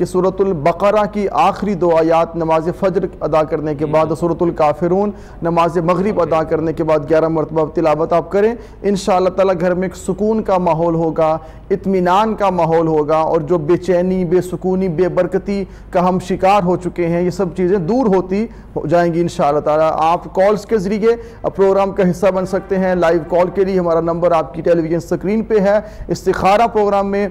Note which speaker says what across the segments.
Speaker 1: کہ سورۃ البقرہ کی آخری 2 آیات نماز فجر ادا کرنے کے بعد، سورۃ الکافرون نماز مغرب ادا کرنے کے بعد 11 مرتبہ تلاوت آپ کریں، انشاءاللہ تعالی گھر میں ایک سکون کا ماحول ہوگا، اطمینان کا ماحول ہوگا، اور جو بے چینی، بے سکونی، بے برکتی کا ہم شکار ہو چکے ہیں، یہ سب چیزیں دور ہوتی جائیں گی انشاءاللہ تعالی۔ آپ کالز کے ذریعے پروگرام کا حصہ بن سکتے ہیں۔ لائیو کال کے لیے ہمارا نمبر آپ کی ٹیلی ویژن سکرین پہ ہے۔ استخارہ پروگرام میں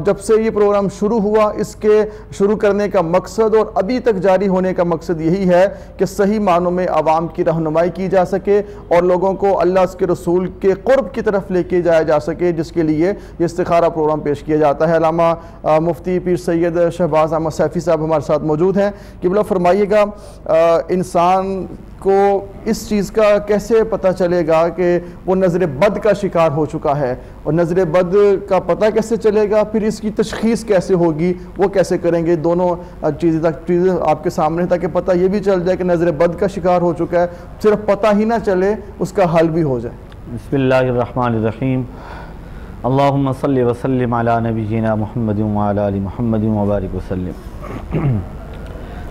Speaker 1: جب سے یہ پروگرام شروع ہوا، اس کے شروع کرنے کا مقصد اور ابھی تک جاری ہونے کا مقصد یہی ہے کہ صحیح معنوں میں عوام کی رہنمائی کی جا سکے اور لوگوں کو اللہ اس کے رسول کے قرب کی طرف لے کے جایا جا سکے، جس کے لیے یہ استخارہ پروگرام پیش کیا جاتا ہے۔ علامہ مفتی پیر سید شہباز احمد سیفی صاحب ہمارے ساتھ موجود ہیں۔ قبلہ فرمائیے گا، انسان کو اس چیز کا کیسے پتہ چلے گا کہ وہ نظر بد کا شکار ہو چکا ہے، اور نظر بد کا پتہ کیسے چلے گا، پھر اس کی تشخیص کیسے ہوگی، وہ کیسے کریں گے؟ دونوں چیزیں آپ کے سامنے تاکہ پتہ یہ بھی چل جائے کہ نظر بد کا شکار ہو چکا ہے، صرف پتہ ہی نہ چلے، اس کا حل بھی ہو جائے۔
Speaker 2: بسم اللہ الرحمن الرحیم، اللہم صلی وسلم علی نبینا محمد وعلی آل محمد وبارک وسلم۔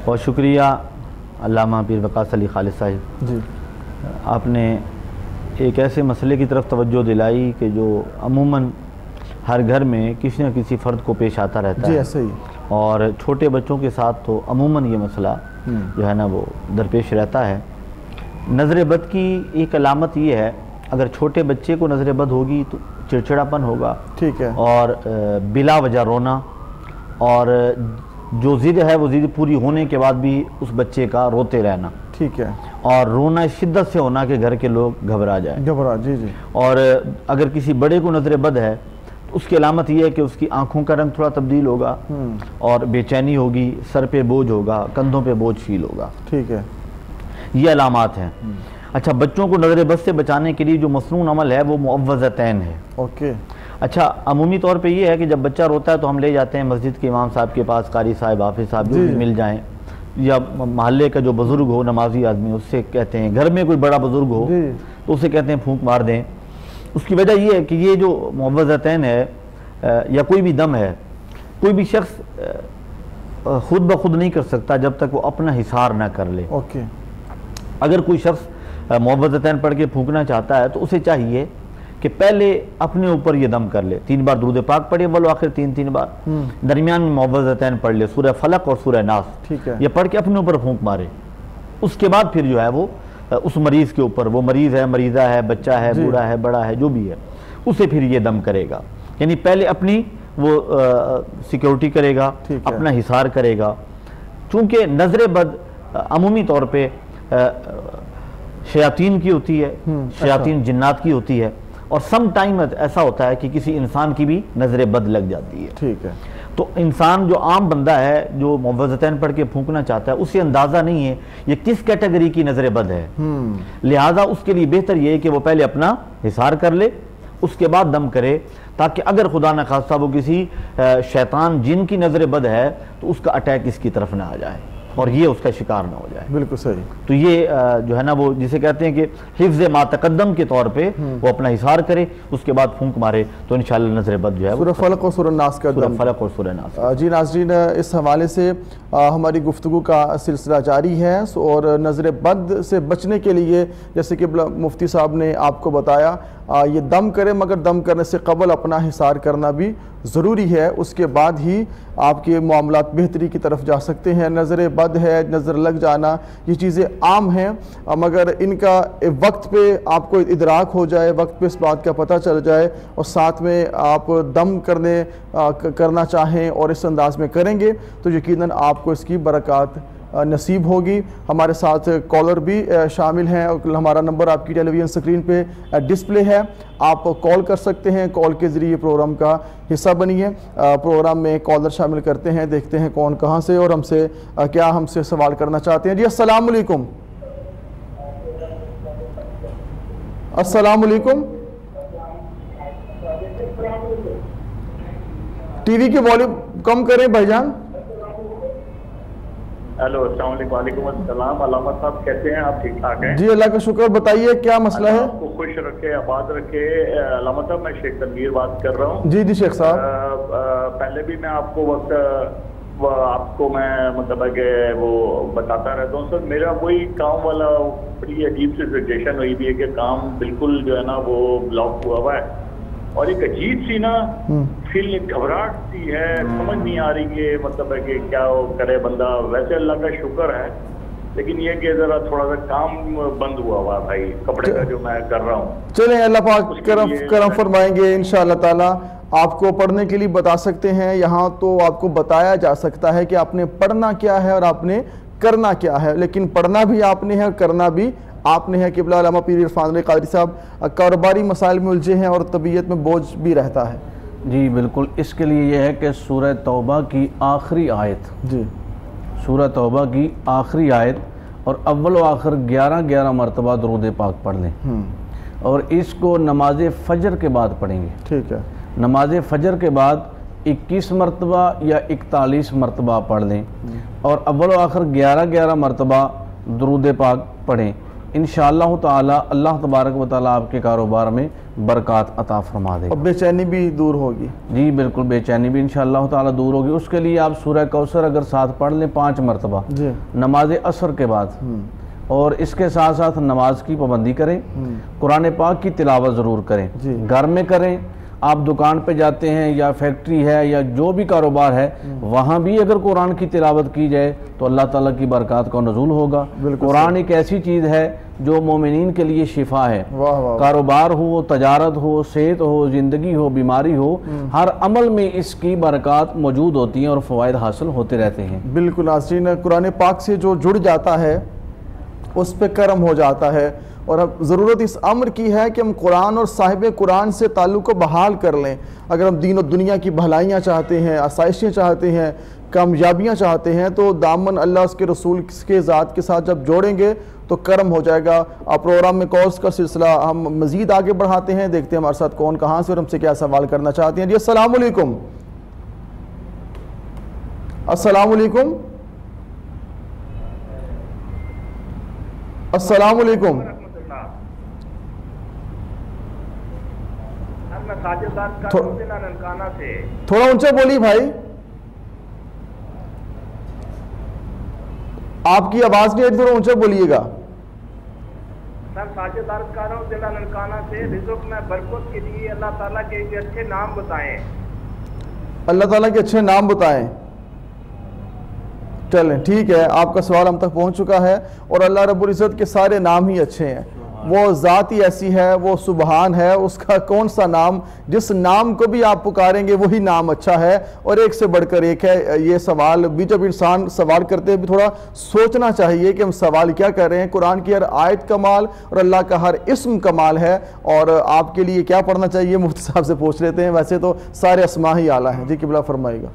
Speaker 2: بہت شکریہ علامہ پیر وقاص علی خالد صاحب،
Speaker 1: جی
Speaker 2: آپ نے ایک ایسے مسئلے کی طرف توجہ دلائی کہ جو عموماً ہر گھر میں کسی نہ کسی فرد کو پیش آتا رہتا ہے،
Speaker 1: ایسے ہی،
Speaker 2: اور چھوٹے بچوں کے ساتھ تو عموماً یہ مسئلہ جو ہے نا وہ درپیش رہتا ہے۔ نظر بد کی ایک علامت یہ ہے، اگر چھوٹے بچے کو نظر بد ہوگی تو چڑچڑاپن ہوگا،
Speaker 1: ٹھیک ہے،
Speaker 2: اور بلا وجہ رونا، اور جو ضد ہے وہ ضد پوری ہونے کے بعد بھی اس بچے کا روتے رہنا،
Speaker 1: ٹھیک ہے،
Speaker 2: اور رونا شدت سے ہونا کہ گھر کے لوگ گھبرا جائیں۔
Speaker 1: جی جی،
Speaker 2: اور اگر کسی بڑے کو نظر بد ہے تو اس کی علامت یہ ہے کہ اس کی آنکھوں کا رنگ تھوڑا تبدیل ہوگا، اور بے چینی ہوگی، سر پہ بوجھ ہوگا، کندھوں پہ بوجھ فیل ہوگا،
Speaker 1: ٹھیک ہے،
Speaker 2: یہ علامات ہیں۔ اچھا، بچوں کو نظر بد سے بچانے کے لیے جو مسنون عمل ہے وہ معوذتین ہے۔
Speaker 1: اوکے،
Speaker 2: اچھا، عمومی طور پہ یہ ہے کہ جب بچہ روتا ہے تو ہم لے جاتے ہیں مسجد کے امام صاحب کے پاس، قاری صاحب، حافظ صاحب، جو بھی مل جائیں، یا محلے کا جو بزرگ ہو، نمازی آدمی، اس سے کہتے ہیں، گھر میں کوئی بڑا بزرگ ہو تو اسے کہتے ہیں پھونک مار دیں۔ اس کی وجہ یہ ہے کہ یہ جو معوذتین ہے یا کوئی بھی دم ہے، کوئی بھی شخص خود بخود نہیں کر سکتا جب تک وہ اپنا حصار نہ کر لے۔
Speaker 1: اوکے،
Speaker 2: اگر کوئی شخص معوذتین پڑھ کے پھونکنا چاہتا ہے تو اسے چاہیے کہ پہلے اپنے اوپر یہ دم کر لے، 3 بار درود پاک پڑھے، والآخر 3 بار، درمیان میں معوذتین پڑھ لے، سورہ فلق اور سورہ ناس،
Speaker 1: ٹھیک ہے،
Speaker 2: یہ پڑھ کے اپنے اوپر پھونک مارے۔ اس کے بعد پھر جو ہے وہ اس مریض کے اوپر، وہ مریض ہے، مریضہ ہے، بچہ ہے، بوڑھا ہے، بڑا ہے، جو بھی ہے، اسے پھر یہ دم کرے گا۔ یعنی پہلے اپنی وہ سیکیورٹی کرے گا، اپنا حصار کرے گا۔ چونکہ نظر بد عمومی طور پہ شیاطین کی ہوتی ہے، شیاطین جنات کی ہوتی ہے، اور سم ٹائم ایسا ہوتا ہے کہ کسی انسان کی بھی نظر بد لگ جاتی ہے۔
Speaker 1: ٹھیک ہے،
Speaker 2: تو انسان جو عام بندہ ہے جو معوذتین پڑھ کے پھونکنا چاہتا ہے، اسے اندازہ نہیں ہے یہ کس کیٹیگری کی نظر بد ہے، لہٰذا اس کے لیے بہتر یہ ہے کہ وہ پہلے اپنا حصار کر لے، اس کے بعد دم کرے، تاکہ اگر خدا نہ خواستہ وہ کسی شیطان جن کی نظر بد ہے تو اس کا اٹیک اس کی طرف نہ آ جائے اور یہ اس کا شکار نہ ہو جائے۔
Speaker 1: بالکل صحیح۔
Speaker 2: تو یہ جو ہے نا وہ جسے کہتے ہیں کہ حفظ ما تقدم کے طور پہ وہ اپنا حصار کرے، اس کے بعد پھونک مارے تو انشاءاللہ نظر بد جو ہے
Speaker 1: سورہ فلق اور سورہ ناس کا
Speaker 2: سورہ فلق اور سورہ ناس۔
Speaker 1: جی ناظرین، اس حوالے سے ہماری گفتگو کا سلسلہ جاری ہے، اور نظر بد سے بچنے کے لیے جیسے کہ مفتی صاحب نے آپ کو بتایا، یہ دم کرے، مگر دم کرنے سے قبل اپنا حصار کرنا بھی ضروری ہے، اس کے بعد ہی آپ کے معاملات بہتری کی طرف جا سکتے ہیں۔ نظر بد ہے، نظر لگ جانا، یہ چیزیں عام ہیں، مگر ان کا وقت پہ آپ کو ادراک ہو جائے، وقت پہ اس بات کا پتہ چل جائے، اور ساتھ میں آپ دم کرنا چاہیں اور اس انداز میں کریں گے تو یقیناً آپ کو اس کی برکات نصیب ہوگی۔ ہمارے ساتھ کالر بھی شامل ہیں، ہمارا نمبر آپ کی ٹیلی ویژن سکرین پہ ڈسپلے ہے، آپ کال کر سکتے ہیں، کال کے ذریعے پروگرام کا حصہ بنیے۔ پروگرام میں کالر شامل کرتے ہیں، دیکھتے ہیں کون کہاں سے اور ہم سے سوال کرنا چاہتے ہیں۔ جی السلام علیکم۔ السلام علیکم، ٹی وی کی والیوم کم کریں بھائی جان۔
Speaker 3: ہیلو، السلام علیکم۔ وعلیکم السلام، علامہ صاحب کیسے ہیں آپ؟ ٹھیک ٹھاک ہیں؟
Speaker 1: جی اللہ کا شکر، بتائیے کیا مسئلہ ہے؟
Speaker 3: آپ کو خوش رکھے، آباد رکھے۔ علامہ صاحب میں شیخ تنویر بات کر رہا ہوں۔
Speaker 1: جی جی شیخ صاحب۔
Speaker 3: پہلے بھی میں آپ کو وقت آپ کو میں مطلب ہے کہ وہ بتاتا رہتا ہوں سر. میرا وہی کام والا بڑی عجیب سی سچویشن ہوئی بھی ہے کہ کام بالکل جو ہے نا وہ بلاک ہوا ہوا ہے, اور ایک عجیب سی نا فیل گھبراہٹ سی ہے, سمجھ نہیں آ رہی کہ مطلب ہے کہ کیا کرے بندہ. ویسے اللہ کا شکر ہے, لیکن یہ کہ ذرا تھوڑا سا کام بند ہوا ہوا بھائی کپڑے کا جو میں کر رہا ہوں.
Speaker 1: چلیں اللہ پاک کرم فرمائیں گے انشاءاللہ تعالی. آپ کو پڑھنے کے لیے بتا سکتے ہیں, یہاں تو آپ کو بتایا جا سکتا ہے کہ آپ نے پڑھنا کیا ہے اور آپ نے کرنا کیا ہے, لیکن پڑھنا بھی آپ نے ہے اور کرنا بھی آپ نے ہے. قبلہ علامہ پیر عرفان علی قادری صاحب کاروباری مسائل میں الجھے ہیں اور طبیعت میں بوجھ بھی رہتا ہے.
Speaker 4: جی بالکل, اس کے لیے یہ ہے کہ سورہ توبہ کی آخری آیت,
Speaker 1: جی
Speaker 4: سورہ توبہ کی آخری آیت اور اول و آخر 11 مرتبہ درود پاک پڑھ لیں, اور اس کو نماز فجر کے بعد پڑھیں گے.
Speaker 1: ٹھیک ہے,
Speaker 4: نماز فجر کے بعد 21 مرتبہ یا 41 مرتبہ پڑھ لیں, اور اول و آخر 11 مرتبہ درود پاک پڑھیں. انشاءاللہ تعالی اللہ تبارک و تعالی آپ کے کاروبار میں برکات عطا فرما دے گا.
Speaker 1: اور بے چینی بھی دور ہوگی.
Speaker 4: جی بالکل, بے چینی بھی انشاءاللہ تعالی دور ہوگی. اس کے لیے آپ سورہ کوثر اگر ساتھ پڑھ لیں 5 مرتبہ
Speaker 1: جی
Speaker 4: نماز عصر کے بعد, اور اس کے ساتھ ساتھ نماز کی پابندی کریں, قرآن پاک کی تلاوت ضرور کریں. گھر میں کریں, آپ دکان پہ جاتے ہیں یا فیکٹری ہے یا جو بھی کاروبار ہے وہاں بھی اگر قرآن کی تلاوت کی جائے تو اللہ تعالیٰ کی برکات کا نزول ہوگا. قرآن ایک ایسی چیز ہے جو مومنین کے لیے شفا ہے. کاروبار ہو, تجارت ہو, صحت ہو, زندگی ہو, بیماری ہو, ہر عمل میں اس کی برکات موجود ہوتی ہیں اور فوائد حاصل ہوتے رہتے ہیں.
Speaker 1: بالکل ناظرین, قرآن پاک سے جو جڑ جاتا ہے اس پہ کرم ہو جاتا ہے, اور اب ضرورت اس امر کی ہے کہ ہم قرآن اور صاحب قرآن سے تعلق کو بحال کر لیں. اگر ہم دین و دنیا کی بھلائیاں چاہتے ہیں, آسائشیں چاہتے ہیں, کامیابیاں چاہتے ہیں, تو دامن اللہ اس کے رسول کے ذات کے ساتھ جب جوڑیں گے تو کرم ہو جائے گا. پروگرام میں کالز کا سلسلہ ہم مزید آگے بڑھاتے ہیں. دیکھتے ہیں ہمارے ساتھ کون کہاں سے اور ہم سے کیا سوال کرنا چاہتے ہیں. جی السلام علیکم. السلام علیکم. السلام علیکم. تھوڑا اونچا بولیے بھائی, آپ کی آواز نہیں آئی, تھوڑا اونچا بولیے گا.
Speaker 5: سر ساجد عرض کر رہا ہوں ضلع ننکانہ سے. رزق میں برکت کے لیے اللہ تعالیٰ کے اچھے نام بتائیں.
Speaker 1: اللہ تعالیٰ کے اچھے نام بتائیں. چلیں ٹھیک ہے, آپ کا سوال ہم تک پہنچ چکا ہے, اور اللہ رب العزت کے سارے نام ہی اچھے ہیں. وہ ذات ہی ایسی ہے, وہ سبحان ہے, اس کا کون سا نام, جس نام کو بھی آپ پکاریں گے وہی نام اچھا ہے, اور ایک سے بڑھ کر ایک ہے. یہ سوال بھی جب انسان سوال کرتے بھی تھوڑا سوچنا چاہیے کہ ہم سوال کیا کر رہے ہیں. قرآن کی ہر آیت کمال اور اللہ کا ہر اسم کمال ہے, اور آپ کے لیے کیا پڑھنا چاہیے مفتی صاحب سے پوچھ لیتے ہیں. ویسے تو سارے اسماء ہی اعلیٰ ہیں. جی قبلہ فرمائے گا.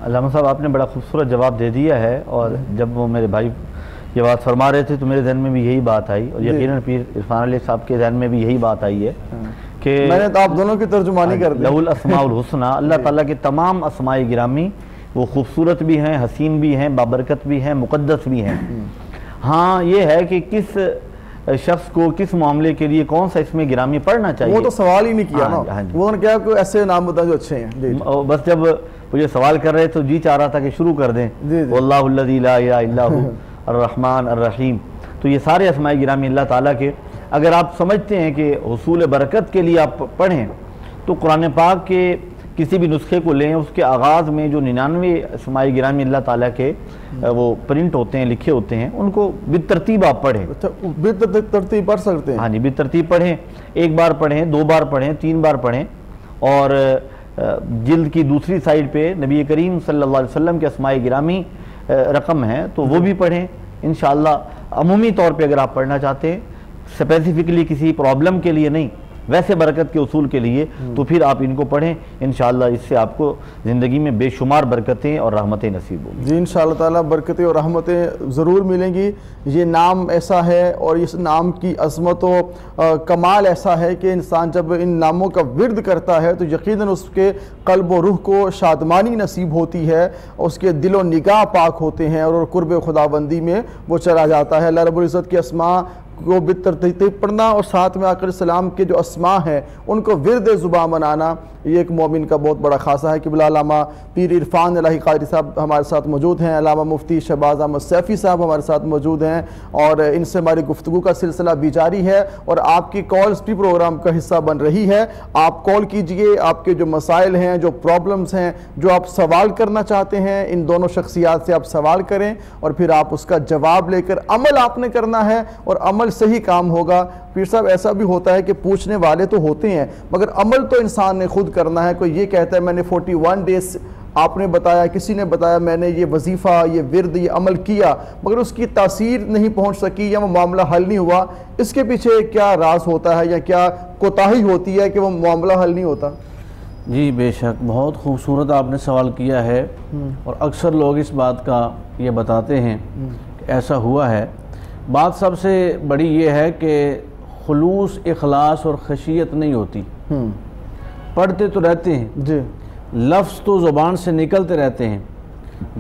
Speaker 2: علامہ صاحب آپ نے بڑا خوبصورت جواب دے دیا ہے, اور جب وہ میرے بھائی یہ بات فرما رہے تھے تو میرے ذہن میں بھی یہی بات آئی, اور یقیناً پیر عرفان علی صاحب کے ذہن میں بھی یہی بات آئی ہے کہ
Speaker 1: میں نے تو آپ دونوں کی ترجمانی کر دی.
Speaker 2: لہ الاسماء الحسنی, اللہ تعالیٰ کے تمام اسماء گرامی وہ خوبصورت بھی ہیں, حسین بھی ہیں, بابرکت بھی ہیں, مقدس بھی ہیں. ہاں یہ ہے کہ کس شخص کو کس معاملے کے لیے کون سا اسم گرامی پڑھنا چاہیے,
Speaker 1: وہ تو سوال ہی نہیں کیا نا, وہ نے کیا کوئی ایسے نام بتا جو اچھے ہیں.
Speaker 2: بس جب وہ یہ سوال کر رہے تو جی چاہ رہا تھا کہ شروع کر دیں واللہ الذی لا الہ الا ہو الرحمن الرحیم. تو یہ سارے اسماء گرامی اللہ تعالیٰ کے اگر آپ سمجھتے ہیں کہ حصول برکت کے لیے آپ پڑھیں تو قرآن پاک کے کسی بھی نسخے کو لیں, اس کے آغاز میں جو 99 اسماء گرامی اللہ تعالیٰ کے وہ پرنٹ ہوتے ہیں, لکھے ہوتے ہیں, ان کو بالترتیب آپ پڑھیں.
Speaker 1: بالترتیب پڑھ سکتے ہیں.
Speaker 2: ہاں جی بالترتیب پڑھیں, ایک بار پڑھیں, 2 بار پڑھیں, 3 بار پڑھیں, اور جلد کی دوسری سائیڈ پہ نبی کریم صلی اللہ علیہ وسلم کے اسماء گرامی رقم ہیں تو وہ بھی پڑھیں انشاءاللہ. عمومی طور پہ اگر آپ پڑھنا چاہتے ہیں, اسپیسیفکلی کسی پرابلم کے لیے نہیں, ویسے برکت کے اصول کے لیے, تو پھر آپ ان کو پڑھیں انشاءاللہ. اس سے آپ کو زندگی میں بے شمار برکتیں اور رحمتیں نصیب ہوں گی.
Speaker 1: جی انشاءاللہ تعالیٰ برکتیں اور رحمتیں ضرور ملیں گی. یہ نام ایسا ہے اور اس نام کی عظمت و کمال ایسا ہے کہ انسان جب ان ناموں کا ورد کرتا ہے تو یقیناً اس کے قلب و روح کو شادمانی نصیب ہوتی ہے, اس کے دل و نگاہ پاک ہوتے ہیں, اور قرب خداوندی میں وہ چلا جاتا ہے. اللہ رب العزت کے اسماء کو بالترتیب پڑھنا اور ساتھ میں آقا السلام کے جو اسماء ہیں ان کو ورد زبان بنانا، یہ ایک مومن کا بہت بڑا خاصہ ہے۔ قبلہ علامہ پیر عرفان الہی قادری صاحب ہمارے ساتھ موجود ہیں، علامہ مفتی شہباز احمد سیفی صاحب ہمارے ساتھ موجود ہیں، اور ان سے ہماری گفتگو کا سلسلہ بھی جاری ہے، اور آپ کی کالز بھی پروگرام کا حصہ بن رہی ہے۔ آپ کال کیجئے، آپ کے جو مسائل ہیں، جو پرابلمز ہیں، جو آپ سوال کرنا چاہتے ہیں، ان دونوں شخصیات سے آپ سوال کریں اور پھر آپ اس کا جواب لے کر عمل آپ نے کرنا ہے، اور عمل سے ہی کام ہوگا۔ پیر صاحب ایسا بھی ہوتا ہے کہ پوچھنے والے تو ہوتے ہیں مگر عمل تو انسان نے خود کرنا ہے۔ کوئی یہ کہتا ہے میں نے 41 ڈیز، آپ نے بتایا، کسی نے بتایا میں نے یہ وظیفہ، یہ ورد، یہ عمل کیا، مگر اس کی تاثیر نہیں پہنچ سکی یا وہ معاملہ حل نہیں ہوا، اس کے پیچھے کیا راز ہوتا ہے یا کیا کوتاہی ہوتی ہے کہ وہ معاملہ حل نہیں ہوتا؟
Speaker 4: جی بے شک، بہت خوبصورت آپ نے سوال کیا ہے، اور اکثر لوگ اس بات کا یہ بتاتے ہیں کہ ایسا ہوا ہے۔ بات سب سے بڑی یہ ہے کہ خلوص، اخلاص اور خشیت نہیں ہوتی۔ پڑھتے تو رہتے ہیں،
Speaker 1: جی،
Speaker 4: لفظ تو زبان سے نکلتے رہتے ہیں،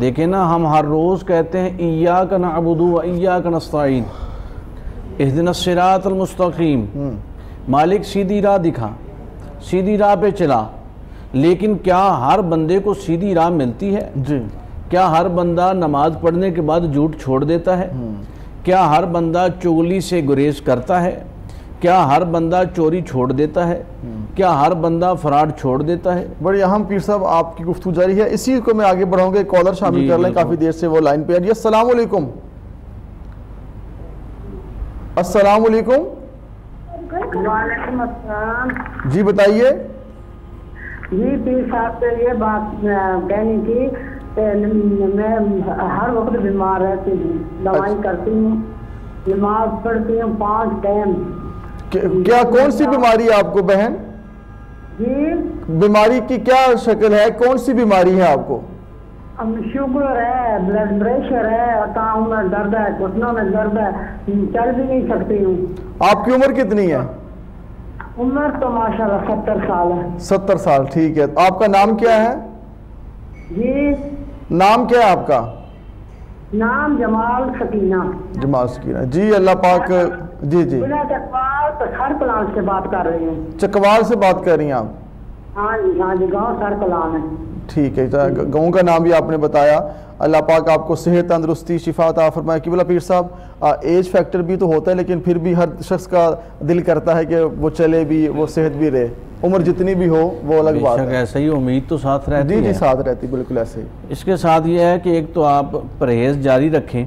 Speaker 4: دیکھیں نا ہم ہر روز کہتے ہیں ایاک نعبد و ایاک نستعین، اہدنا الصراط المستقیم، مالک سیدھی راہ دکھا، سیدھی راہ پہ چلا، لیکن کیا ہر بندے کو سیدھی راہ ملتی ہے؟
Speaker 1: جی،
Speaker 4: کیا ہر بندہ نماز پڑھنے کے بعد جھوٹ چھوڑ دیتا ہے؟ کیا ہر بندہ چغلی سے گریز کرتا ہے؟ کیا ہر بندہ چوری چھوڑ دیتا ہے؟ کیا ہر بندہ فراڈ چھوڑ دیتا ہے؟
Speaker 1: بڑی اہم پیر صاحب آپ کی گفتگو جاری ہے، اسی کو میں آگے بڑھاؤں گا۔ کالر شامل کر لیں، کافی دیر سے وہ لائن پہ ہے۔ جی السلام علیکم۔ السلام علیکم۔
Speaker 6: وعلیکم السلام۔
Speaker 1: جی بتائیے۔
Speaker 6: جی پیر صاحب سے یہ بات کہنی تھی کہ میں ہر وقت بیمار رہتی ہوں، دوائی کرتی ہوں، نماز پڑھتی ہوں 5 ٹائم۔
Speaker 1: کیا کون سی بیماری ہے آپ کو بہن؟
Speaker 6: جی
Speaker 1: بیماری کی کیا شکل ہے؟ کون سی بیماری ہے آپ کو؟
Speaker 6: شوگر ہے، بلڈ پریشر ہے، ٹانگوں میں درد ہے، گھٹنوں میں درد ہے، چل بھی نہیں سکتی ہوں۔
Speaker 1: آپ کی عمر کتنی ہے؟
Speaker 6: عمر تو ماشاءاللہ 70 سال ہے۔
Speaker 1: 70 سال، ٹھیک ہے۔ آپ کا نام کیا ہے؟
Speaker 6: جی
Speaker 1: نام کیا ہے آپ کا؟
Speaker 6: نام جمال سکینہ۔
Speaker 1: جمال سکینہ، جی اللہ پاک۔ جی جی،
Speaker 6: بلا چکوال تو سر کلان سے بات کر رہی ہوں۔
Speaker 1: چکوال سے بات کر رہی ہیں آپ؟
Speaker 6: ہاں جی ہاں جی، گاؤں سر کلان ہے۔
Speaker 1: ٹھیک ہے، گاؤں کا نام بھی آپ نے بتایا۔ اللہ پاک آپ کو صحت، تندرستی، شفا عطا فرمائے۔ قبلہ پیر صاحب ایج فیکٹر بھی تو ہوتا ہے، لیکن پھر بھی ہر شخص کا دل کرتا ہے کہ وہ چلے بھی، وہ صحت بھی رہے، عمر جتنی بھی ہو وہ الگ بات ہے۔
Speaker 4: ایسا ہی امید تو ساتھ رہتی ہے۔
Speaker 1: جی جی ساتھ رہتی، بالکل ایسے ہی۔
Speaker 4: اس کے ساتھ یہ ہے کہ ایک تو آپ پرہیز جاری رکھیں،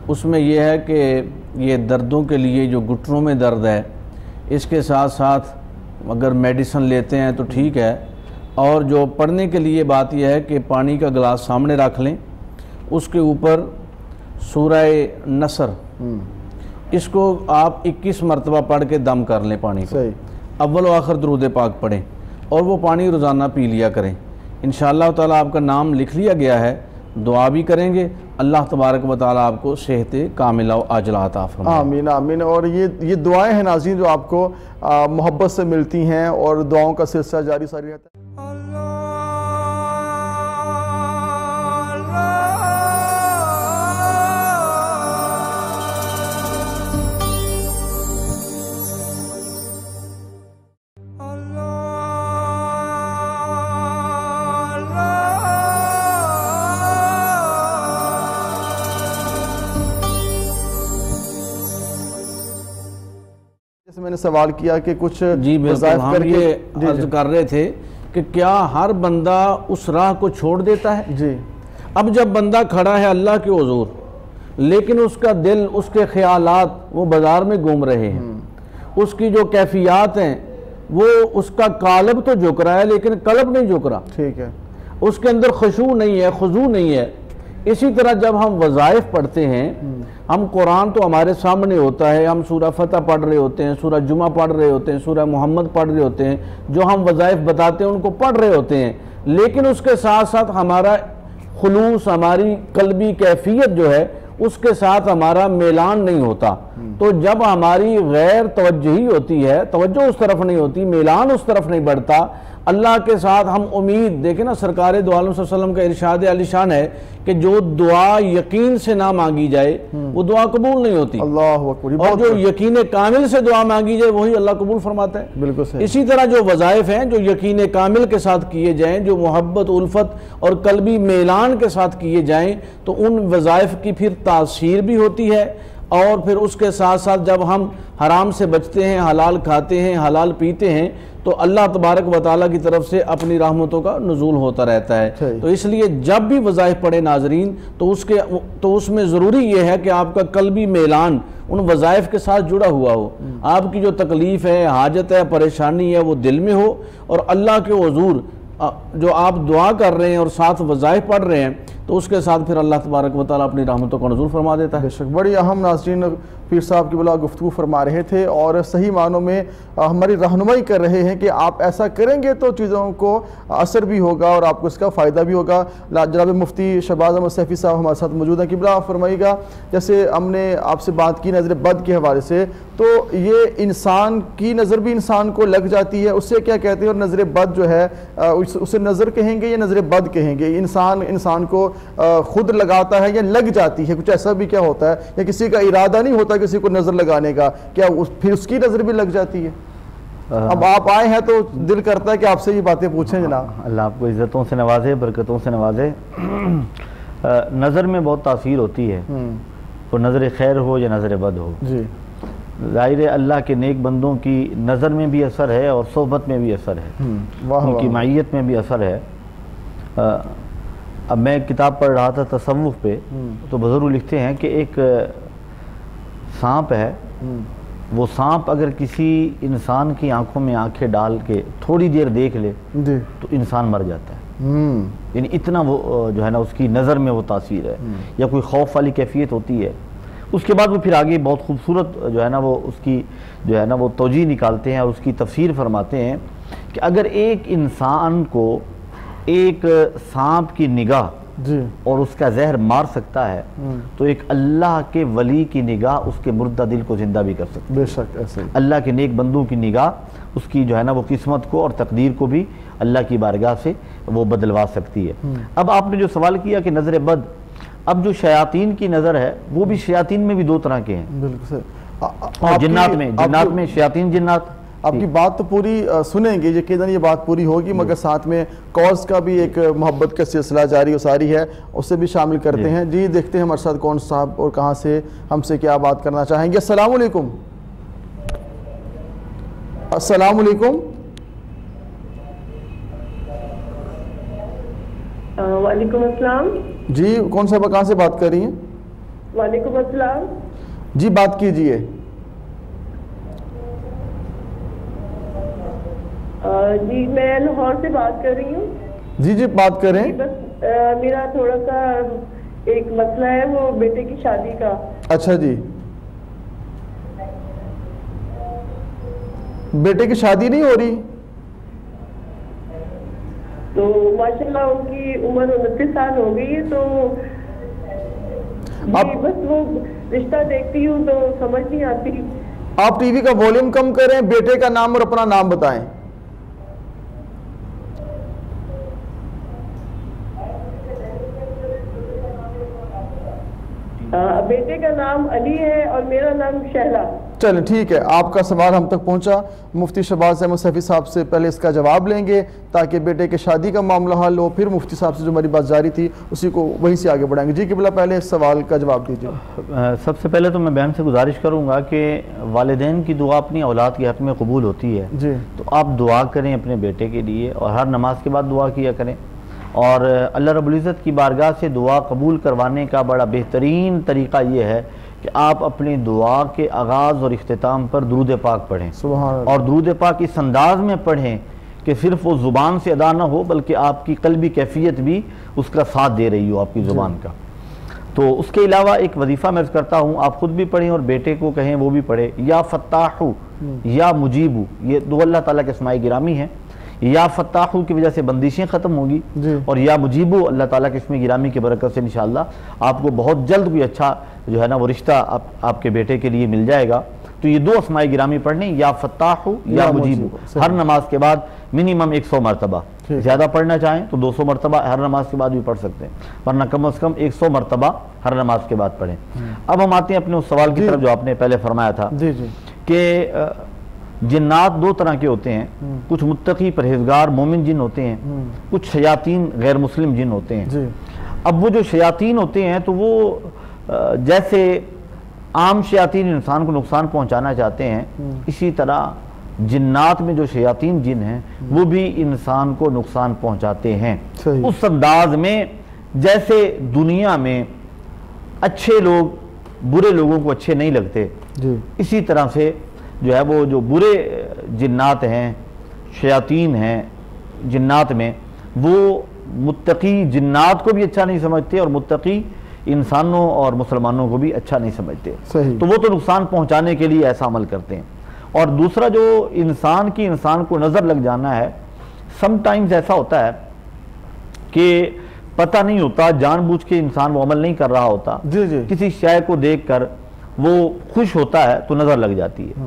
Speaker 4: اس میں یہ ہے کہ یہ دردوں کے لیے جو گھٹنوں میں درد ہے، اس کے ساتھ ساتھ اگر میڈیسن لیتے ہیں تو ٹھیک ہے، اور جو پڑھنے کے لیے بات یہ ہے کہ پانی کا گلاس سامنے رکھ لیں، اس کے اوپر سورہ نصر، اس کو آپ 21 مرتبہ پڑھ کے دم کر لیں پانی کو، اول و آخر درود پاک پڑھیں، اور وہ پانی روزانہ پی لیا کریں۔ انشاءاللہ تعالیٰ آپ کا نام لکھ لیا گیا ہے، دعا بھی کریں گے، اللہ تبارک و تعالیٰ آپ کو صحت کاملہ و عاجلہ عطا فرمائے۔
Speaker 1: آمین آمین۔ اور یہ دعائیں ہیں ناظرین جو آپ کو محبت سے ملتی ہیں، اور دعاؤں کا سلسلہ جاری ساری رہتا ہے۔ جیسے میں نے سوال کیا کہ کچھ
Speaker 4: جی بالکل، ہم یہ عرض کر رہے تھے کہ کیا ہر بندہ اس راہ کو چھوڑ دیتا ہے؟
Speaker 1: جی،
Speaker 4: اب جب بندہ کھڑا ہے اللہ کے حضور، لیکن اس کا دل، اس کے خیالات وہ بازار میں گھوم رہے ہیں، اس کی جو کیفیات ہیں وہ اس کا قالب تو جھک رہا ہے لیکن قلب نہیں جھک رہا،
Speaker 1: ٹھیک ہے،
Speaker 4: اس کے اندر خشوع نہیں ہے، خضوع نہیں ہے۔ اسی طرح جب ہم وظائف پڑھتے ہیں، ہم قرآن تو ہمارے سامنے ہوتا ہے، ہم سورہ فتح پڑھ رہے ہوتے ہیں، سورہ جمعہ پڑھ رہے ہوتے ہیں، سورہ محمد پڑھ رہے ہوتے ہیں، جو ہم وظائف بتاتے ہیں ان کو پڑھ رہے ہوتے ہیں، لیکن اس کے ساتھ ساتھ ہمارا خلوص، ہماری قلبی کیفیت جو ہے اس کے ساتھ ہمارا میلان نہیں ہوتا۔ تو جب ہماری غیر توجہی ہوتی ہے، توجہ اس طرف نہیں ہوتی، میلان اس طرف نہیں بڑھتا، اللہ کے ساتھ ہم امید دیکھیں نا، سرکار دو عالم صلی اللہ علیہ وسلم کا ارشاد عالی شان ہے کہ جو دعا یقین سے نہ مانگی جائے وہ دعا قبول نہیں ہوتی،
Speaker 1: اللہ اکبر،
Speaker 4: اور جو یقین کامل سے دعا مانگی جائے وہی اللہ قبول فرماتا ہے۔
Speaker 1: بالکل صحیح۔
Speaker 4: اسی طرح جو وظائف ہیں جو یقین کامل کے ساتھ کیے جائیں، جو محبت، الفت اور قلبی میلان کے ساتھ کیے جائیں تو ان وظائف کی پھر تاثیر بھی ہوتی ہے، اور پھر اس کے ساتھ ساتھ جب ہم حرام سے بچتے ہیں، حلال کھاتے ہیں، حلال پیتے ہیں تو اللہ تبارک و تعالیٰ کی طرف سے اپنی رحمتوں کا نزول ہوتا رہتا ہے۔ تو اس لیے جب بھی وظائف پڑھے ناظرین تو اس میں ضروری یہ ہے کہ آپ کا قلبی میلان ان وظائف کے ساتھ جڑا ہوا ہو، آپ کی جو تکلیف ہے، حاجت ہے، پریشانی ہے وہ دل میں ہو، اور اللہ کے حضور جو آپ دعا کر رہے ہیں اور ساتھ وظائف پڑھ رہے ہیں تو اس کے ساتھ پھر اللہ تبارک و تعالیٰ اپنی رحمتوں کا نزول فرما دیتا ہے۔
Speaker 1: بے شک، بڑی اہم ناظرین پیر صاحب کی بلا گفتگو فرما رہے تھے، اور صحیح معنوں میں ہماری رہنمائی کر رہے ہیں کہ آپ ایسا کریں گے تو چیزوں کو اثر بھی ہوگا اور آپ کو اس کا فائدہ بھی ہوگا۔ جناب مفتی شہباز احمد سیفی صاحب ہمارے ساتھ موجود ہیں، قبلہ فرمائیے گا، جیسے ہم نے آپ سے بات کی نظر بد کے حوالے سے، تو یہ انسان کی نظر بھی انسان کو لگ جاتی ہے، اس سے کیا کہتے ہیں، اور نظر بد جو ہے اسے نظر کہیں گے یا نظر بد کہیں گے؟ انسان کو خود لگاتا ہے یا لگ جاتی ہے؟ کچھ ایسا بھی کیا ہوتا ہے، یا کسی کا ارادہ نہیں ہوتا کسی کو نظر لگانے کا، کیا پھر اس کی نظر بھی لگ جاتی ہے؟ اب آپ آئے ہیں تو دل کرتا ہے کہ آپ سے یہ باتیں پوچھیں جناب۔
Speaker 2: اللہ آپ کو عزتوں سے نوازے، برکتوں سے نوازے۔ نظر میں بہت تاثیر ہوتی ہے، وہ نظر خیر ہو یا نظر بد ہو۔
Speaker 1: جی
Speaker 2: ظاہر ہے اللہ کے نیک بندوں کی نظر میں بھی اثر ہے اور صحبت میں بھی اثر ہے، ان کی معیت میں بھی اثر ہے۔ اب میں کتاب پڑھ رہا تھا تصوف پہ، تو بزرگ لکھتے ہیں کہ ایک سانپ ہے، وہ سانپ اگر کسی انسان کی آنکھوں میں آنکھیں ڈال کے تھوڑی دیر دیکھ لے تو انسان مر جاتا ہے، یعنی اتنا وہ جو ہے نا اس کی نظر میں وہ تاثیر ہے۔ یا کوئی خوف والی کیفیت ہوتی ہے، اس کے بعد وہ پھر آگے بہت خوبصورت جو ہے نا وہ اس کی جو ہے نا وہ توجیہ نکالتے ہیں اور اس کی تفسیر فرماتے ہیں کہ اگر ایک انسان کو ایک سانپ کی نگاہ اور اس کا زہر مار سکتا ہے تو ایک اللہ کے ولی کی نگاہ اس کے مردہ دل کو زندہ بھی کر سکتا ہے۔
Speaker 1: بے شک ایسے
Speaker 2: اللہ کے نیک بندوں کی نگاہ اس کی جو ہے نا وہ قسمت کو اور تقدیر کو بھی اللہ کی بارگاہ سے وہ بدلوا سکتی ہے۔ اب آپ نے جو سوال کیا کہ نظر بد، اب جو شیاطین کی نظر ہے وہ بھی شیاطین میں بھی دو طرح کے ہیں،
Speaker 1: بالکل
Speaker 2: اور جنات میں شیاطین جنات۔
Speaker 1: آپ کی بات تو پوری سنیں گے، یقیناً یہ بات پوری ہوگی، مگر ساتھ میں کالز کا بھی ایک محبت کا سلسلہ جاری و ساری ہے، اسے بھی شامل کرتے ہیں۔ جی دیکھتے ہیں ہمارے ساتھ کون صاحب اور کہاں سے ہم سے کیا بات کرنا چاہیں گے۔ السلام علیکم۔ السلام علیکم۔
Speaker 7: وعلیکم السلام۔
Speaker 1: جی کون صاحبہ کہاں سے بات کر رہی ہیں؟
Speaker 7: وعلیکم السلام۔
Speaker 1: جی بات کیجئے۔
Speaker 7: جی میں لاہور سے بات کر رہی ہوں۔
Speaker 1: جی جی بات کریں۔
Speaker 7: بس میرا تھوڑا سا ایک مسئلہ ہے وہ بیٹے کی شادی کا۔
Speaker 1: اچھا جی، بیٹے کی شادی نہیں ہو رہی؟
Speaker 7: تو ماشاءاللہ ان کی عمر 29 سال ہو گئی ہے، تو بس وہ رشتہ دیکھتی ہوں تو سمجھ نہیں آتی۔
Speaker 1: آپ ٹی وی کا ولیوم کم کریں، بیٹے کا نام اور اپنا نام بتائیں۔
Speaker 7: بیٹے کا نام علی ہے اور میرا نام شہلا۔
Speaker 1: چلیں ٹھیک ہے، آپ کا سوال ہم تک پہنچا۔ مفتی شہباز احمد سیفی صاحب سے پہلے اس کا جواب لیں گے تاکہ بیٹے کے شادی کا معاملہ حل ہو، پھر مفتی صاحب سے جو ہماری بات جاری تھی اسی کو وہیں سے آگے بڑھائیں گے۔ جی قبلہ پہلے اس سوال کا جواب دیجیے۔
Speaker 2: سب سے پہلے تو میں بہن سے گزارش کروں گا کہ والدین کی دعا اپنی اولاد کے حق میں قبول ہوتی ہے،
Speaker 1: جی
Speaker 2: تو آپ دعا کریں اپنے بیٹے کے لیے، اور ہر نماز کے بعد دعا کیا کریں، اور اللہ رب العزت کی بارگاہ سے دعا قبول کروانے کا بڑا بہترین طریقہ یہ ہے کہ آپ اپنی دعا کے آغاز اور اختتام پر درود پاک پڑھیں،
Speaker 1: سبحان اللہ،
Speaker 2: اور درود پاک اس انداز میں پڑھیں کہ صرف وہ زبان سے ادا نہ ہو بلکہ آپ کی قلبی کیفیت بھی اس کا ساتھ دے رہی ہو آپ کی زبان کا۔ تو اس کے علاوہ ایک وظیفہ میں کرتا ہوں، آپ خود بھی پڑھیں اور بیٹے کو کہیں وہ بھی پڑھے، یا فتاحو یا مجیبو، یہ دو اللہ تعالیٰ کے اسماء گرامی ہیں۔ یا فتاحو کی وجہ سے بندشیں ختم ہوگی، اور یا مجیبو اللہ تعالیٰ کے اسم گرامی کی برکت سے انشاءاللہ آپ کو بہت جلد کوئی اچھا جو ہے نا وہ رشتہ آپ کے بیٹے کے لیے مل جائے گا۔ تو یہ 2 اسماء گرامی پڑھنے، یا فتاح یا مجیب، ہر نماز کے بعد منیمم 100 مرتبہ، زیادہ پڑھنا چاہیں تو 200 مرتبہ ہر نماز کے بعد بھی پڑھ سکتے ہیں، ورنہ کم از کم 100 مرتبہ ہر نماز کے بعد پڑھیں۔ اب ہم آتے ہیں اپنے اس سوال کی طرف جو آپ نے پہلے فرمایا تھا کہ جنات 2 طرح کے ہوتے ہیں، کچھ متقی پرہیزگار مومن جن ہوتے ہیں، کچھ شیاطین غیر مسلم جن ہوتے ہیں۔ اب وہ جو شیاطین ہوتے ہیں تو وہ جیسے عام شیاطین انسان کو نقصان پہنچانا چاہتے ہیں، اسی طرح جنات میں جو شیاطین جن ہیں وہ بھی انسان کو نقصان پہنچاتے ہیں، اس انداز میں جیسے دنیا میں اچھے لوگ برے لوگوں کو اچھے نہیں لگتے، اسی طرح سے جو ہے وہ جو برے جنات ہیں، شیاطین ہیں جنات میں، وہ متقی جنات کو بھی اچھا نہیں سمجھتے اور متقی انسانوں اور مسلمانوں کو بھی اچھا نہیں سمجھتے، تو وہ تو نقصان پہنچانے کے لیے ایسا عمل کرتے ہیں۔ اور دوسرا جو انسان کو نظر لگ جانا ہے، سم ٹائمز ایسا ہوتا ہے کہ پتہ نہیں ہوتا، جان بوجھ کے انسان وہ عمل نہیں کر رہا ہوتا، کسی شے کو دیکھ کر وہ خوش ہوتا ہے تو نظر لگ جاتی ہے۔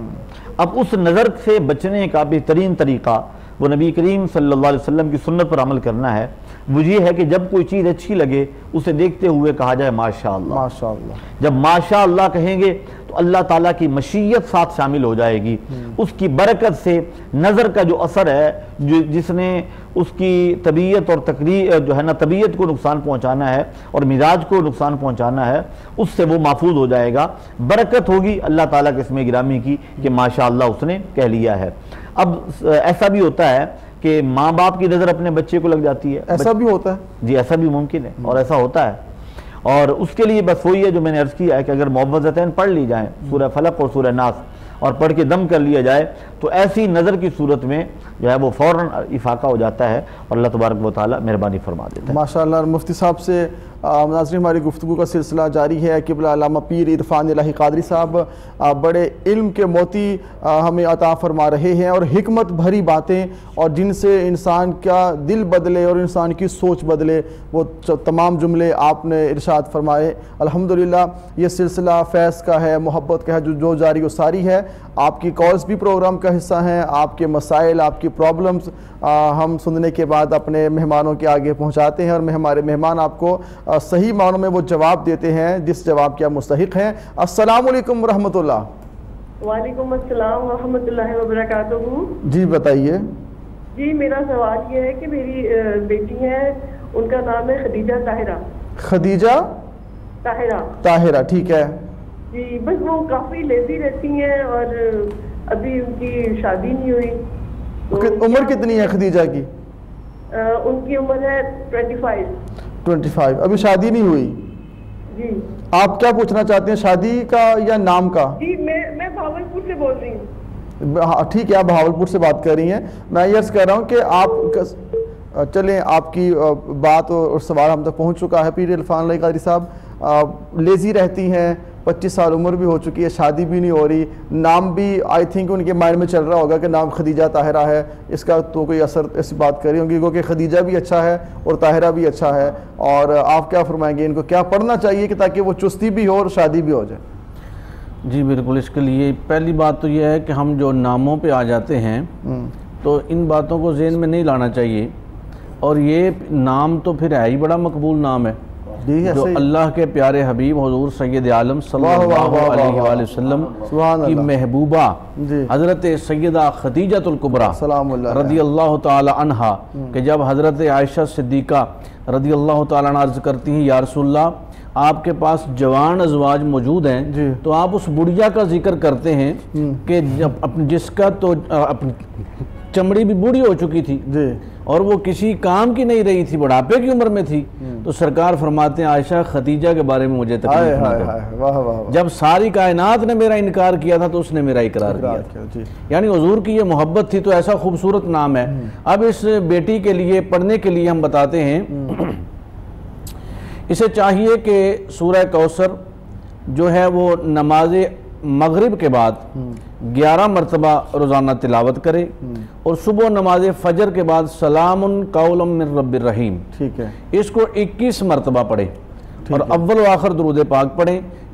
Speaker 2: اب اس نظر سے بچنے کا بہترین طریقہ وہ نبی کریم صلی اللہ علیہ وسلم کی سنت پر عمل کرنا ہے، وہ یہ ہے کہ جب کوئی چیز اچھی لگے اسے دیکھتے ہوئے کہا جائے ماشاءاللہ۔ جب ماشاءاللہ کہیں گے تو اللہ تعالیٰ کی مشیت ساتھ شامل ہو جائے گی، اس کی برکت سے نظر کا جو اثر ہے، جس نے اس کی طبیعت اور جو ہے نا طبیعت کو نقصان پہنچانا ہے اور مزاج کو نقصان پہنچانا ہے، اس سے وہ محفوظ ہو جائے گا، برکت ہوگی اللہ تعالیٰ کے اسم گرامی کی کہ ماشاءاللہ اس نے کہہ لیا ہے۔ اب ایسا بھی ہوتا ہے کہ ماں باپ کی نظر اپنے بچے کو لگ جاتی ہے،
Speaker 1: ایسا بھی ہوتا ہے
Speaker 2: جی، ایسا بھی ممکن ہے اور ایسا ہوتا ہے، اور اس کے لیے بس وہی ہے جو میں نے عرض کیا ہے کہ اگر معوذتین پڑھ لی جائیں، سورہ فلق اور سورہ ناس، اور پڑھ کے دم کر لیا جائے تو ایسی نظر کی صورت میں جو ہے وہ فوراً افاقہ ہو جاتا ہے اور اللہ تبارک و تعالیٰ مہربانی فرما دیتا ہے۔
Speaker 1: ماشاءاللہ۔ مفتی صاحب سے ناظرین ہماری گفتگو کا سلسلہ جاری ہے۔ قبلہ علامہ پیر عرفان الہی قادری صاحب بڑے علم کے موتی ہمیں عطا فرما رہے ہیں اور حکمت بھری باتیں، اور جن سے انسان کا دل بدلے اور انسان کی سوچ بدلے، وہ تمام جملے آپ نے ارشاد فرمائے۔ الحمدللہ یہ سلسلہ فیض کا ہے، محبت کا ہے، جو جاری و ساری ہے۔ آپ کی کالز بھی پروگرام کا حصہ ہیں، آپ کے مسائل، آپ کی پرابلمز ہم سننے کے بعد اپنے مہمانوں کے آگے پہنچاتے ہیں، اور ہمارے مہمان آپ کو صحیح معنوں میں وہ جواب دیتے ہیں جس جواب کے آپ مستحق ہیں۔ السلام علیکم ورحمۃ اللہ۔
Speaker 7: وعلیکم السلام ورحمۃ اللہ وبرکاتہ۔
Speaker 1: جی بتائیے۔
Speaker 7: جی میرا سوال یہ ہے کہ میری بیٹی ہے، ان کا نام ہے خدیجہ طاہرہ۔
Speaker 1: خدیجہ طاہرہ، ٹھیک ہے
Speaker 7: جی۔ بس وہ کافی لیزی رہتی ہیں اور ابھی ان کی شادی نہیں ہوئی۔
Speaker 1: عمر کتنی ہے خدیجہ کی؟
Speaker 7: ان کی عمر ہے 25۔
Speaker 1: ابھی شادی نہیں ہوئی؟
Speaker 7: جی۔
Speaker 1: آپ کیا پوچھنا چاہتے ہیں، شادی کا یا نام کا؟
Speaker 7: جی میں بھاولپور سے بول رہی ہوں۔
Speaker 1: ٹھیک ہے، آپ بھاولپور سے بات کر رہی ہیں۔ میں یہ عرض کر رہا ہوں کہ آپ چلیں، آپ کی بات اور سوال ہم تک پہنچ چکا ہے۔ پیر عرفان الہی قادری صاحب لیزی رہتی ہیں، 25 سال عمر بھی ہو چکی ہے، شادی بھی نہیں ہو رہی، نام بھی آئی تھنک ان کے مائنڈ میں چل رہا ہوگا کہ نام خدیجہ طاہرہ ہے، اس کا تو کوئی اثر ایسی بات کر رہی ہوں گی کیونکہ خدیجہ بھی اچھا ہے اور طاہرہ بھی اچھا ہے، اور آپ کیا فرمائیں گے، ان کو کیا پڑھنا چاہیے کہ تاکہ وہ چستی بھی ہو اور شادی بھی ہو جائے؟
Speaker 4: جی بالکل، اس کے لیے پہلی بات تو یہ ہے کہ ہم جو ناموں پہ آ جاتے ہیں تو ان باتوں کو ذہن میں نہیں لانا چاہیے، اور یہ نام تو پھر ہے ہی بڑا مقبول نام ہے جو اللہ کے پیارے حبیب حضور سید عالم صلی اللہ علیہ وآلہ وسلم کی محبوبہ حضرت سیدہ خدیجۃ الکبریٰ رضی اللہ تعالی عنہا کہ جب حضرت عائشہ صدیقہ رضی اللہ تعالی عنہ عرض کرتی ہیں یا رسول اللہ آپ کے پاس جوان ازواج موجود ہیں تو آپ اس بڑھیا کا ذکر کرتے ہیں کہ جس کا تو چمڑی بھی بوڑھی ہو چکی تھی اور وہ کسی کام کی نہیں رہی تھی، بڑھاپے کی عمر میں تھی، تو سرکار فرماتے ہیں عائشہ خدیجہ کے بارے میں مجھے تکلیف نہ دو۔ جب ساری کائنات نے میرا انکار کیا تھا تو اس نے میرا اقرار کیا تھا، یعنی حضور کی یہ محبت تھی، تو ایسا خوبصورت نام ہے۔ اب اس بیٹی کے لیے پڑھنے کے لیے ہم بتاتے ہیں، اسے چاہیے کہ سورہ کوثر جو ہے وہ نماز مغرب کے بعد 11 مرتبہ روزانہ تلاوت کرے، اور صبح نماز فجر کے بعد سلام قولا من رب الرحیم، ٹھیک ہے، اس کو 21 مرتبہ پڑھے، اور اول و آخر درود پاک پڑھیں۔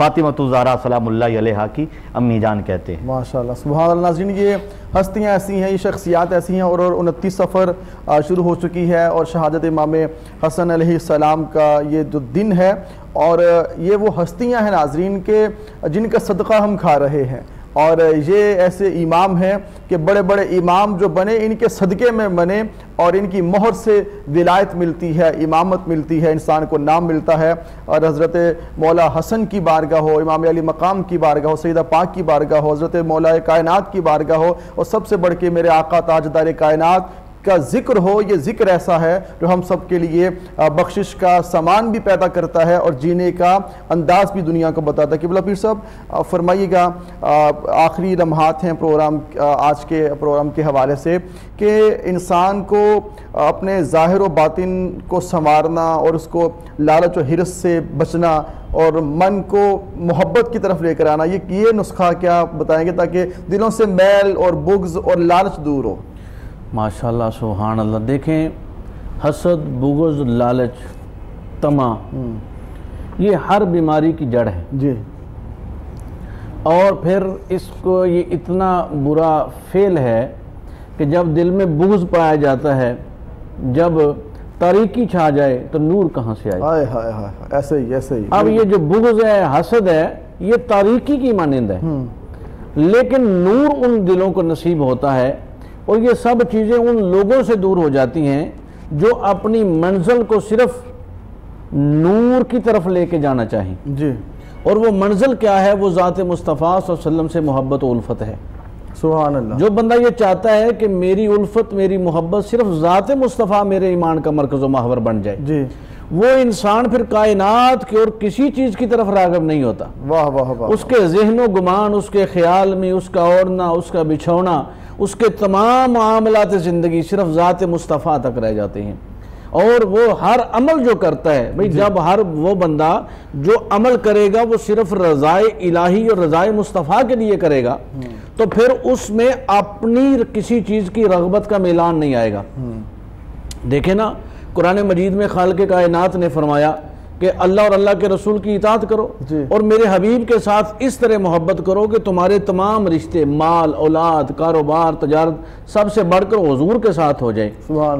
Speaker 2: فاطمہ الزہرا سلام اللہ علیہا کی امی جان کہتے ہیں۔
Speaker 1: ماشاءاللہ سبحان اللہ۔ ناظرین یہ ہستیاں ایسی ہیں، یہ شخصیات ایسی ہیں، اور 29 سفر شروع ہو چکی ہے اور شہادت امام حسن علیہ السلام کا یہ جو دن ہے، اور یہ وہ ہستیاں ہیں ناظرین کے جن کا صدقہ ہم کھا رہے ہیں، اور یہ ایسے امام ہیں کہ بڑے بڑے امام جو بنے ان کے صدقے میں بنے، اور ان کی مہر سے ولایت ملتی ہے، امامت ملتی ہے، انسان کو نام ملتا ہے۔ اور حضرت مولا حسن کی بارگاہ ہو، امام علی مقام کی بارگاہ ہو، سیدہ پاک کی بارگاہ ہو، حضرت مولا کائنات کی بارگاہ ہو، اور سب سے بڑھ کے میرے آقا تاجدار کائنات کا ذکر ہو، یہ ذکر ایسا ہے جو ہم سب کے لیے بخشش کا سامان بھی پیدا کرتا ہے اور جینے کا انداز بھی دنیا کو بتاتا ہے۔ قبلہ پیر صاحب فرمائیے گا، آخری لمحات ہیں پروگرام آج کے پروگرام کے حوالے سے، کہ انسان کو اپنے ظاہر و باطن کو سنوارنا اور اس کو لالچ و حرص سے بچنا اور من کو محبت کی طرف لے کر آنا، یہ نسخہ کیا بتائیں گے تاکہ دلوں سے میل اور بغض اور لالچ دور ہو؟
Speaker 4: ماشاءاللہ سبحان اللہ۔ دیکھیں، حسد، بغض، لالچ، طمع، یہ ہر بیماری کی جڑ ہے
Speaker 1: جی،
Speaker 4: اور پھر اس کو یہ اتنا برا فعل ہے کہ جب دل میں بغض پایا جاتا ہے، جب تاریکی چھا جائے تو نور کہاں سے آئے؟
Speaker 1: ہائے ہائے ہائے، ایسے ہی
Speaker 4: اب یہ جو بغض ہے، حسد ہے، یہ تاریکی کی مانند ہے، لیکن نور ان دلوں کو نصیب ہوتا ہے، اور یہ سب چیزیں ان لوگوں سے دور ہو جاتی ہیں جو اپنی منزل کو صرف نور کی طرف لے کے جانا چاہیں
Speaker 1: جی، اور
Speaker 4: وہ منزل کیا ہے؟ وہ ذات مصطفیٰ صلی اللہ علیہ وسلم سے محبت و الفت ہے۔
Speaker 1: سبحان اللہ۔
Speaker 4: جو بندہ یہ چاہتا ہے کہ میری الفت، میری محبت صرف ذات مصطفیٰ میرے ایمان کا مرکز و محور بن جائے،
Speaker 1: جی،
Speaker 4: وہ انسان پھر کائنات کی اور کسی چیز کی طرف راغب نہیں ہوتا۔
Speaker 1: واہ واہ واہ۔
Speaker 4: اس کے ذہن و گمان، اس کے خیال میں اس کا اوڑھنا، اس کا بچھونا، اس کے تمام معاملات زندگی صرف ذات مصطفیٰ تک رہ جاتے ہیں، اور وہ ہر عمل جو کرتا ہے بھئی، جب ہر وہ بندہ جو عمل کرے گا وہ صرف رضائے الہی اور رضائے مصطفیٰ کے لیے کرے گا، تو پھر اس میں اپنی کسی چیز کی رغبت کا میلان نہیں آئے گا۔ دیکھیں نا، قرآن مجید میں خالق کائنات نے فرمایا کہ اللہ اور اللہ کے رسول کی اطاعت کرو، اور میرے حبیب کے ساتھ اس طرح محبت کرو کہ تمہارے تمام رشتے، مال، اولاد، کاروبار، تجارت سب سے بڑھ کر حضور کے ساتھ ہو جائیں۔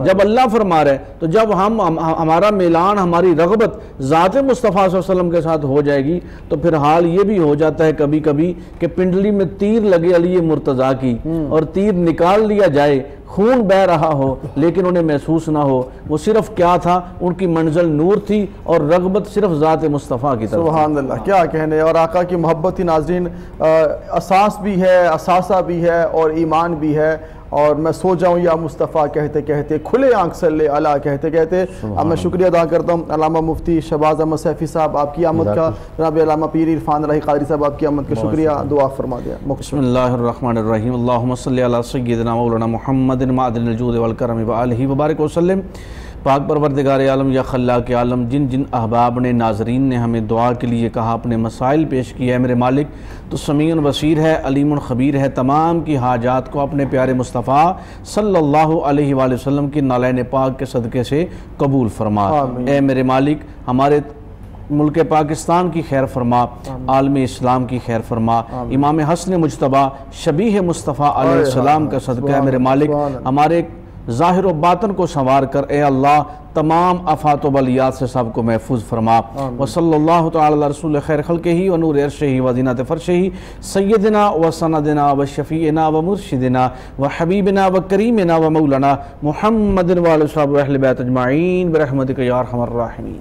Speaker 4: جب اللہ فرما رہے تو جب ہمارا میلان، ہماری رغبت ذات مصطفیٰ صلی اللہ علیہ وسلم کے ساتھ ہو جائے گی، تو پھر حال یہ بھی ہو جاتا ہے کبھی کبھی کہ پنڈلی میں تیر لگے علی مرتضیٰ کی، اور تیر نکال لیا جائے، خون بہ رہا ہو، لیکن انہیں محسوس نہ ہو وہ صرف کیا تھا، ان کی منزل نور تھی اور رغبت صرف ذات مصطفیٰ کی طرف۔
Speaker 1: سبحان اللہ، کیا کہنے، اور آقا کی محبت ہی ناظرین اساس بھی ہے، اساسہ بھی ہے اور ایمان بھی ہے۔ اور میں سو جاؤں یا مصطفیٰ کہتے کہتے، کھلے آنکھ صلی اللہ کہتے کہتے، اب میں شکریہ ادا کرتا ہوں علامہ مفتی شہباز احمد سیفی صاحب، آپ کی آمد کا، جناب علامہ پیر عرفان الہی قادری صاحب آپ کی آمد کا شکریہ، دعا فرما دیا۔
Speaker 4: بسم اللہ الرحمن الرحیم، اللہم صلی علی سیدنا مولانا محمد معدن الجود والکرم وآلہ وبارک وسلم۔ پاک پروردگار عالم یا خلاق عالم، جن جن احباب نے، ناظرین نے ہمیں دعا کے لیے کہا، اپنے مسائل پیش کیے، ہے میرے مالک تو سمیع بصیر ہے، علیم خبیر ہے، تمام کی حاجات کو اپنے پیارے مصطفیٰ صلی اللہ علیہ وآلہ وسلم کی نالین پاک کے صدقے سے قبول فرما۔ اے میرے مالک، ہمارے ملک پاکستان کی خیر فرما، عالم اسلام کی خیر فرما، امام حسن مجتبیٰ شبیہ مصطفیٰ علیہ السلام کا صدقہ ہے میرے مالک، ہمارے ظاہر و باطن کو سنوار کر اے اللہ تمام آفات و بلیات سے سب کو محفوظ فرما۔ وصلی اللہ تعالی علی رسول خیر خلقہ و نور عرشہ و زینت فرشہ سیدنا و سندنا و شفیعنا و مرشدنا و حبیبنا و کریمنا و مولانا محمد و آلہ و اہل بیت اجمعین برحمتک یا ارحم الراحمین۔